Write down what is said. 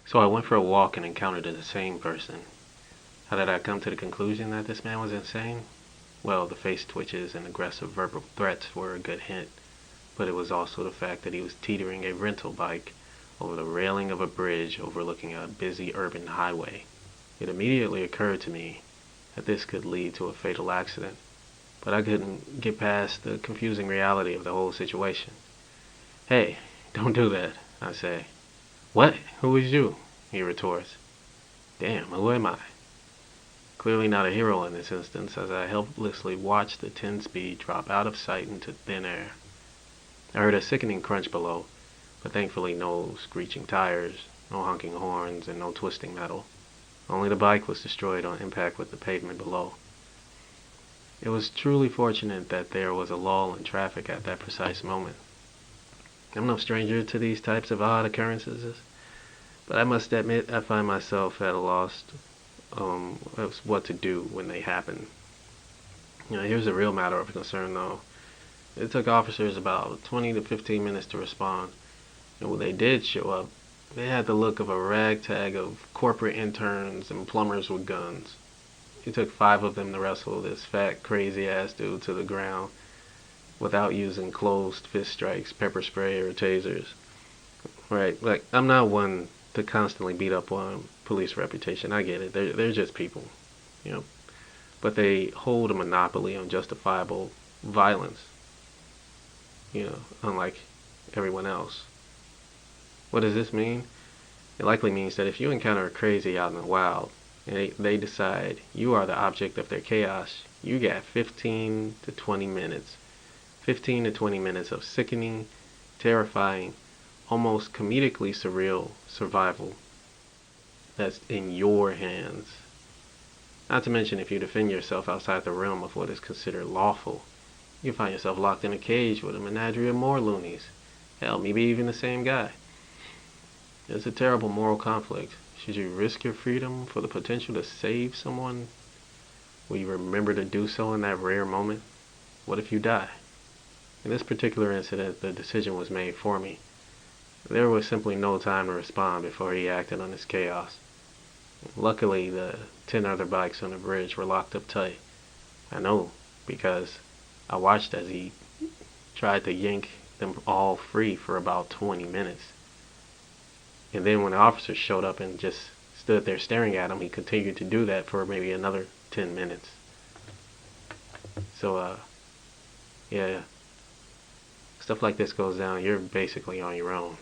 So I went for a walk and encountered the same person. How did I come to the conclusion that this man was insane? Well, the face twitches and aggressive verbal threats were a good hint, but it was also the fact that he was teetering a rental bike over the railing of a bridge overlooking a busy urban highway. It immediately occurred to me that this could lead to a fatal accident, but I couldn't get past the confusing reality of the whole situation. "Hey, don't do that," I say. "What? Who is you?" he retorts. Damn, who am I? Clearly not a hero in this instance, as I helplessly watched the 10-speed drop out of sight into thin air. I heard a sickening crunch below, but thankfully no screeching tires, no honking horns, and no twisting metal. Only the bike was destroyed on impact with the pavement below. It was truly fortunate that there was a lull in traffic at that precise moment. I'm no stranger to these types of odd occurrences, but I must admit I find myself at a loss as what to do when they happen. Here's a real matter of concern though. It took officers about 20 to 15 minutes to respond, and when they did show up, they had the look of a ragtag of corporate interns and plumbers with guns. It took 5 of them to wrestle this fat, crazy ass dude to the ground without using closed fist strikes, pepper spray, or tasers. Right, like, I'm not one to constantly beat up on police reputation. I get it. They're just people, you know. But they hold a monopoly on justifiable violence, unlike everyone else. What does this mean? It likely means that if you encounter a crazy out in the wild, and they decide you are the object of their chaos, you got 15 to 20 minutes. 15 to 20 minutes of sickening, terrifying, almost comedically surreal survival that's in your hands. Not to mention, if you defend yourself outside the realm of what is considered lawful, you find yourself locked in a cage with a menagerie of more loonies. Hell, maybe even the same guy. It's a terrible moral conflict. Should you risk your freedom for the potential to save someone? Will you remember to do so in that rare moment? What if you die? In this particular incident, the decision was made for me. There was simply no time to respond before he acted on his chaos. Luckily, the 10 other bikes on the bridge were locked up tight. I know, because I watched as he tried to yank them all free for about 20 minutes. And then when the officers showed up and just stood there staring at him, he continued to do that for maybe another 10 minutes. So, yeah. Stuff like this goes down, you're basically on your own.